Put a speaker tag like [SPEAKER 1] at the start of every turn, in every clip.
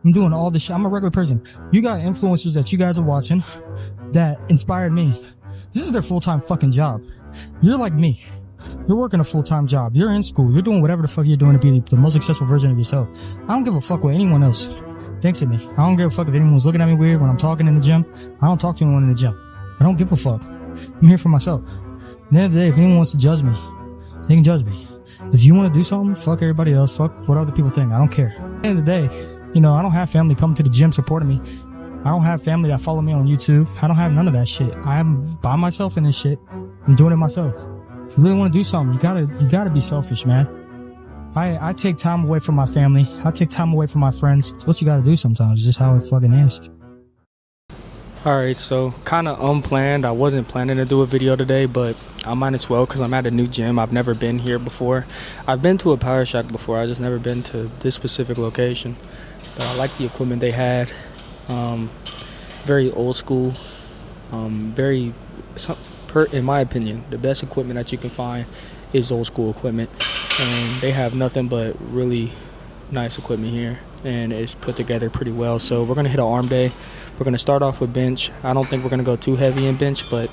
[SPEAKER 1] I'm doing all this shit. I'm a regular person. You got influencers that you guys are watching that inspired me. This is their full-time fucking job. You're like me. You're working a full-time job. You're in school. You're doing whatever the fuck you're doing to be the most successful version of yourself. I don't give a fuck what anyone else thinks of me. I don't give a fuck if anyone's looking at me weird when I'm talking in the gym. I don't talk to anyone in the gym. I don't give a fuck. I'm here for myself. At the end of the day, if anyone wants to judge me, they can judge me. If you want to do something, fuck everybody else. Fuck what other people think. I don't care. At the end of the day, you know, I don't have family coming to the gym supporting me. I don't have family that follow me on YouTube. I don't have none of that shit. I am by myself in this shit. I'm doing it myself. If you really want to do something, you gotta be selfish, man. I take time away from my family. I take time away from my friends. It's what you gotta do sometimes. It's just how it fucking is. Alright, so kind of unplanned. I wasn't planning to do a video today, but I might as well because I'm at a new gym. I've never been here before. I've been to a Power Shack before. I just never been to this specific location. But I like the equipment they had. Very old school. In my opinion, the best equipment that you can find is old school equipment. And they have nothing but really nice equipment here, and it's put together pretty well. So we're gonna hit an arm day. We're gonna start off with bench. I don't think we're gonna go too heavy in bench, but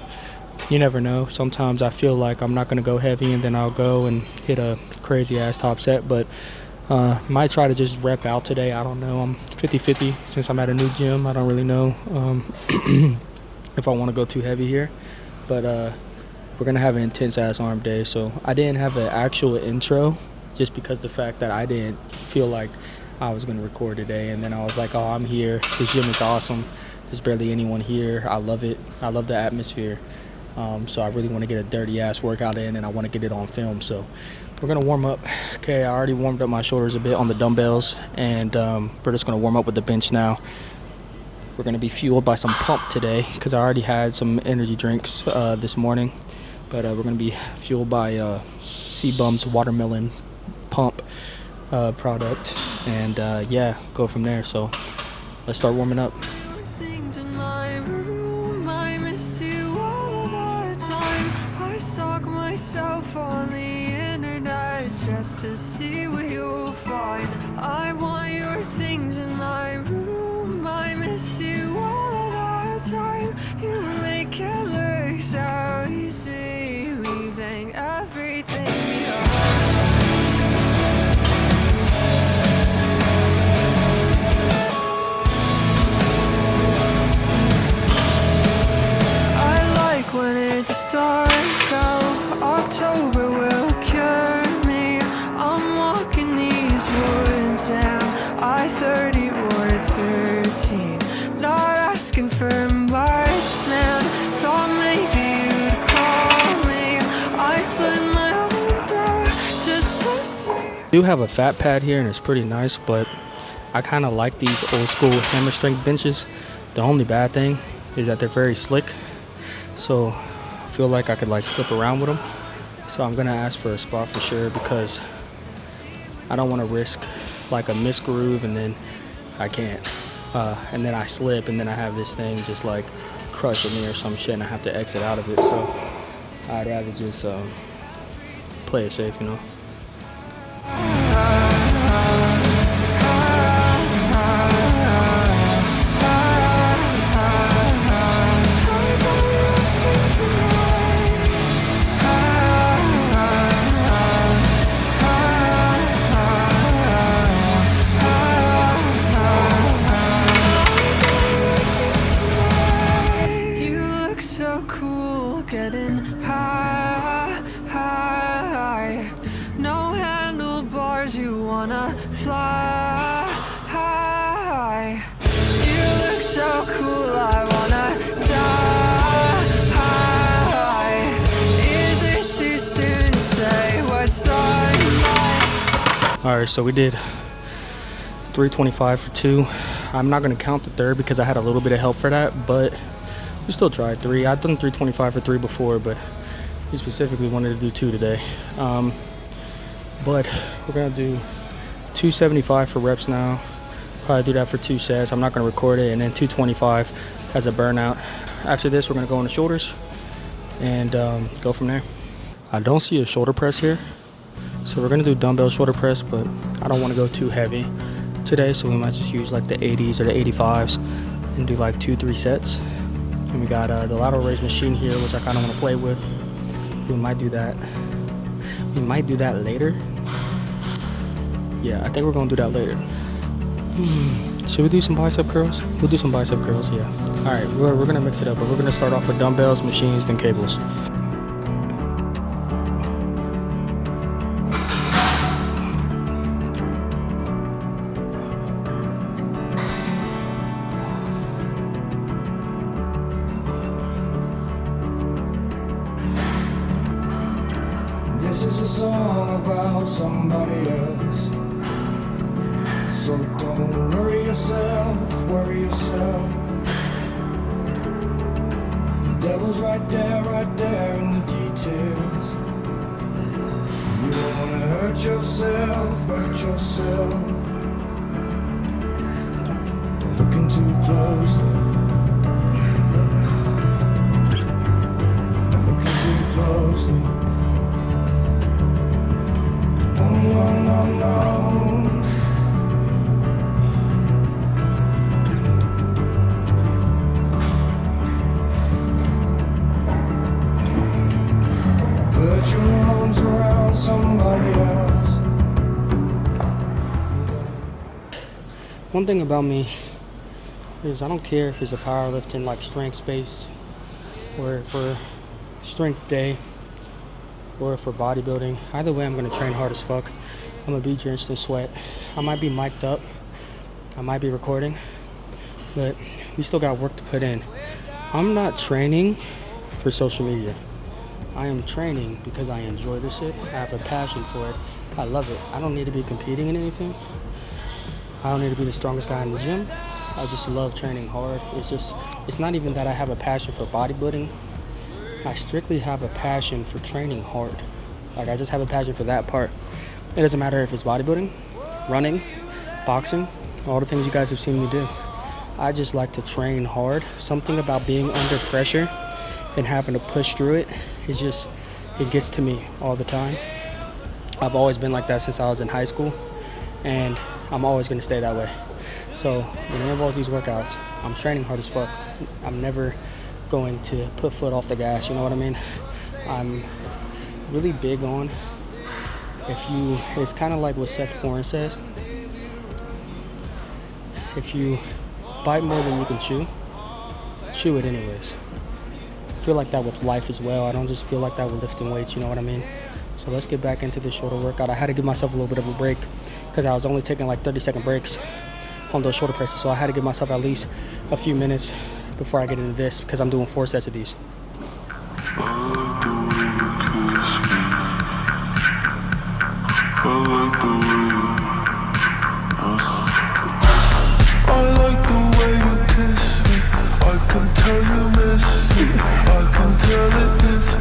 [SPEAKER 1] you never know. Sometimes I feel like I'm not gonna go heavy and then I'll go and hit a crazy ass top set, but might try to just rep out today. I don't know. I'm 50-50 since I'm at a new gym. I don't really know if I want to go too heavy here, but we're gonna have an intense ass arm day. So I didn't have an actual intro just because the fact that I didn't feel like I was gonna record today, and then I was like, oh, I'm here. This gym is awesome. There's barely anyone here. I love it. I love the atmosphere. So I really want to get a dirty ass workout in, and I want to get it on film. So we're gonna warm up. Okay, I already warmed up my shoulders a bit on the dumbbells, and we're just gonna warm up with the bench now. We're gonna be fueled by some pump today because I already had some energy drinks this morning, but we're gonna be fueled by C-Bum's watermelon pump product, and yeah, go from there. So let's start warming up.
[SPEAKER 2] Things in my room, I miss you all the time. I stalk myself on the internet just to see what you'll find. I want your things in my room, I miss you all the time. You make it look so easy, leaving everything behind. When it's dark out, October will cure me. I'm walking these woods and I 30 or 13. Not asking for much, man. Thought maybe you'd call me. I'd slit my own door just to see.
[SPEAKER 1] I do have a fat pad here and it's pretty nice, but I kind of like these old school hammer strength benches. The only bad thing is that they're very slick. So I feel like I could like slip around with them. So I'm gonna ask for a spot for sure because I don't want to risk like a misgroove and then I can't. And then I slip and then I have this thing just like crushing me or some shit and I have to exit out of it. So I'd rather just play it safe, you know.
[SPEAKER 2] Getting high, high. No handlebars, you wanna fly high. You look so cool, I wanna die. Is it too soon to say what's on my...
[SPEAKER 1] Alright, so we did 325 for 2. I'm not gonna count the third because I had a little bit of help for that, but we still tried 3. I've done 325 for 3 before, but he specifically wanted to do 2 today. But we're gonna do 275 for reps now. Probably do that for 2 sets. I'm not gonna record it, and then 225 as a burnout. After this, we're gonna go on the shoulders and go from there. I don't see a shoulder press here, so we're gonna do dumbbell shoulder press, but I don't want to go too heavy. today, so we might just use like the 80s or the 85s and do like 2-3 sets. And we got the lateral raise machine here, which I kind of want to play with. We might do that. We might do that later. Yeah, I think we're gonna do that later. Should we do some bicep curls? We'll do some bicep curls, yeah. All right, we're gonna mix it up, but we're gonna start off with dumbbells, machines, then cables.
[SPEAKER 3] This is a song about somebody else. So don't worry yourself. The devil's right there in the details. You don't wanna hurt yourself. Don't looking too closely. Don't looking too closely. No. Put your arms around somebody else.
[SPEAKER 1] One thing about me is I don't care if it's a powerlifting like strength space, or for strength day, or for bodybuilding. Either way, I'm gonna train hard as fuck. I'm gonna be drenched in sweat. I might be mic'd up, I might be recording, but we still got work to put in. I'm not training for social media. I am training because I enjoy this shit. I have a passion for it. I love it. I don't need to be competing in anything. I don't need to be the strongest guy in the gym. I just love training hard. It's not even that I have a passion for bodybuilding. I strictly have a passion for training hard. Like, I just have a passion for that part. It doesn't matter if it's bodybuilding, running, boxing, all the things you guys have seen me do. I just like to train hard. Something about being under pressure and having to push through it, it gets to me all the time. I've always been like that since I was in high school, and I'm always gonna stay that way. So when it involves these workouts, I'm training hard as fuck. I'm never going to put foot off the gas, you know what I mean? I'm really big on, it's kind of like what Seth Foran says, if you bite more than you can chew it anyways. I feel like that with life as well. I don't just feel like that with lifting weights, you know what I mean? So let's get back into this shoulder workout. I had to give myself a little bit of a break because I was only taking like 30-second breaks on those shoulder presses. So I had to give myself at least a few minutes before I get into this because I'm doing 4 sets of these.
[SPEAKER 4] I like the way you kiss me. I can tell you miss me. I can tell it is.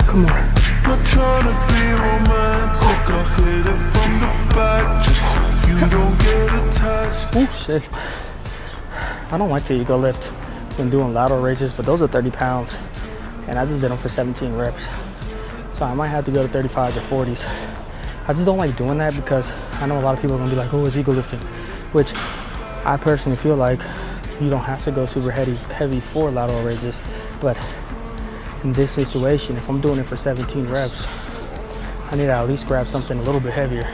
[SPEAKER 1] Come on.
[SPEAKER 4] Not trying to be romantic. I hit it from the back just so you don't get attached.
[SPEAKER 1] Oh shit. I don't like to ego lift when doing lateral raises, but those are 30 pounds. And I just did them for 17 reps. So I might have to go to 35s or 40s. I just don't like doing that because I know a lot of people are gonna be like, oh, it's ego lifting. Which I personally feel like you don't have to go super heavy for lateral raises. But in this situation, if I'm doing it for 17 reps, I need to at least grab something a little bit heavier.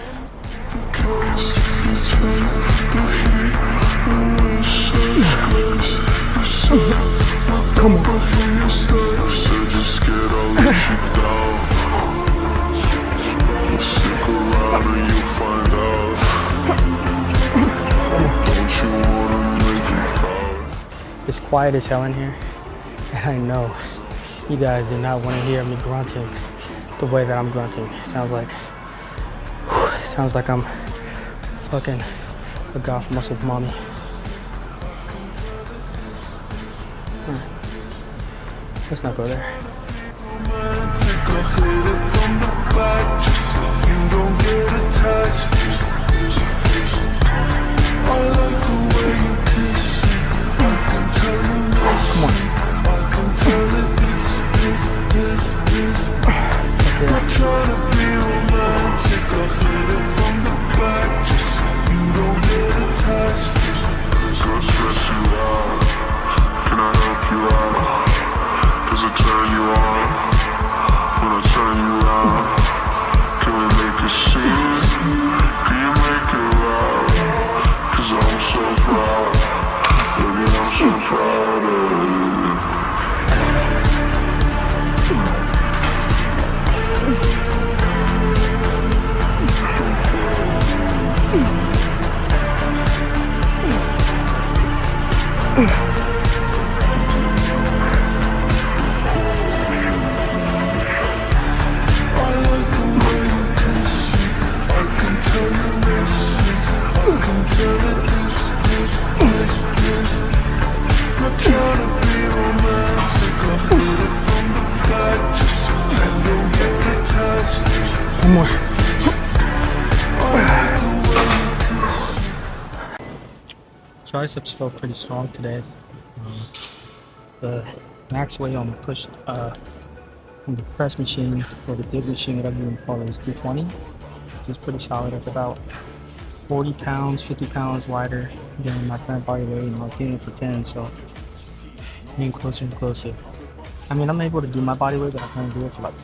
[SPEAKER 1] Come on. It's quiet as hell in here, and I know you guys do not want to hear me grunting the way that I'm grunting. It sounds like I'm fucking a golf muscle mommy. Alright. Let's not go there. Come on.
[SPEAKER 4] Not trying to be romantic, I hit it from the back just so I like the way you kiss me. I can tell you miss me. I can tell it is. Not trying to be romantic. I hit it from the back just so you don't get attached.
[SPEAKER 1] One more.
[SPEAKER 4] I like the way you kiss me.
[SPEAKER 1] Triceps felt pretty strong today. The max weight on the push on the press machine or the dig machine, whatever you want to call it, is 220, which is pretty solid. It's about 40 pounds, 50 pounds lighter than my current body weight, and I'm getting for 10, so getting closer and closer. I mean, I'm able to do my body weight, but I can't do it for like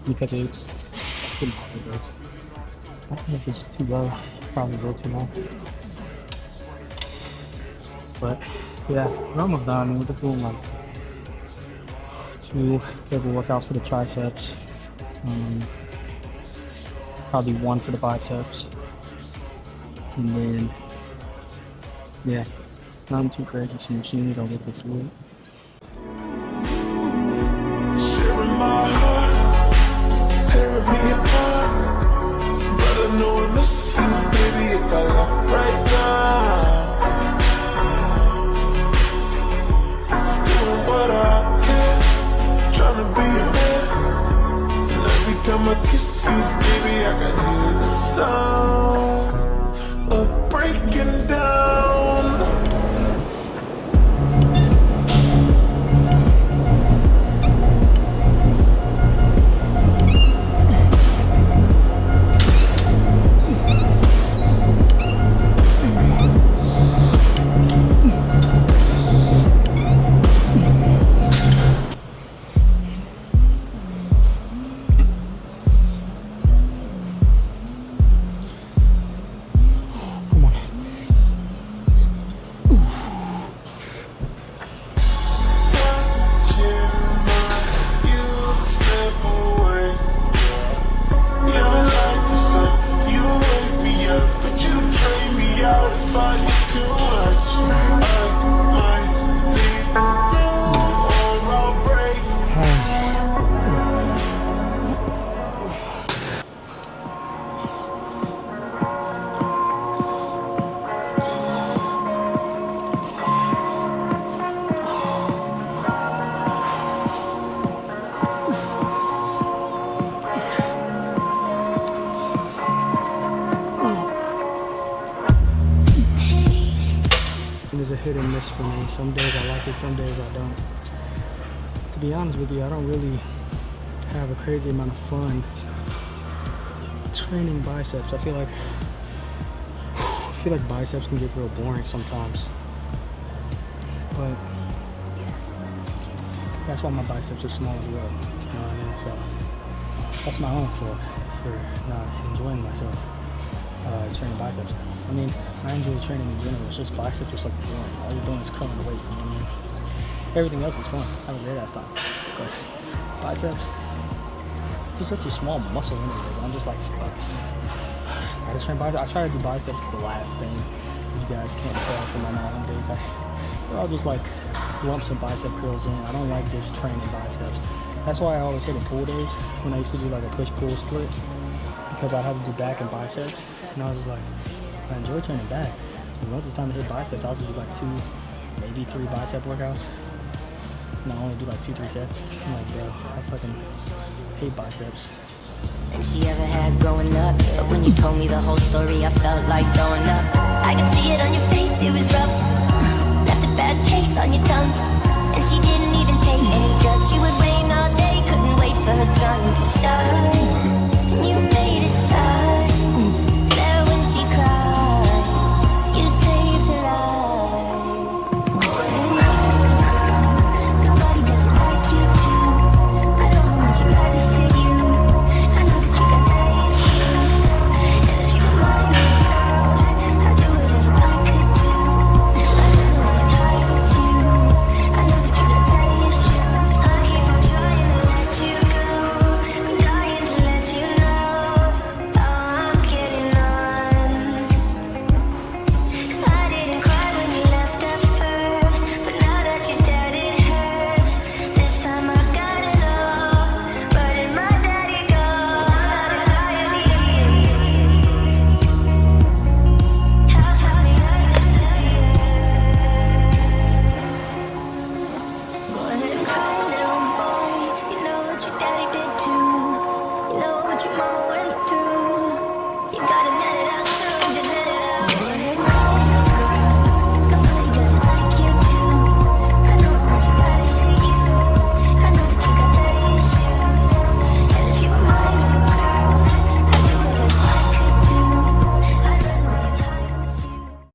[SPEAKER 1] because it's good body weight. I don't know if it's too low, probably way too low. But yeah, we're almost done. I mean, we're doing like 2 favorite workouts for the triceps, probably 1 for the biceps, and then yeah, nothing too crazy. Some machines, I'll get this through it.
[SPEAKER 4] Sharing my heart, tearing me apart. But I know I miss you, baby, if I left right now. Doing what I can, trying to be a man. And every time I kiss you, baby, I can hear the sound of breaking down.
[SPEAKER 1] Come on. It is a hit and miss for me. Some days I like it, some days I don't. To be honest with you, I don't really have a crazy amount of fun training biceps. I feel like biceps can get real boring sometimes. But that's why my biceps are small as well. You know what I mean? So that's my own fault for not enjoying myself training biceps. I mean, I enjoy training in general. It's just biceps are like boring. All you're doing is curling the weight. You know what I mean? Everything else is fun. I have a great ass time. But biceps, it's just such a small muscle anyways. I'm just like, fuck. I just train biceps. I try to do biceps the last thing. You guys can't tell from my mountain days. I'll just like lump some bicep curls in. I don't like just training biceps. That's why I always say the pull days when I used to do like a push-pull split, because I'd have to do back and biceps. And I was just like, I enjoy training back. But once it's time to hit biceps, I'll just do like 2, maybe 3 bicep workouts. And I only do like 2-3 sets. I'm like, bro, I fucking hate biceps.
[SPEAKER 5] And she ever had growing up. But when you told me the whole story, I felt like throwing up. I can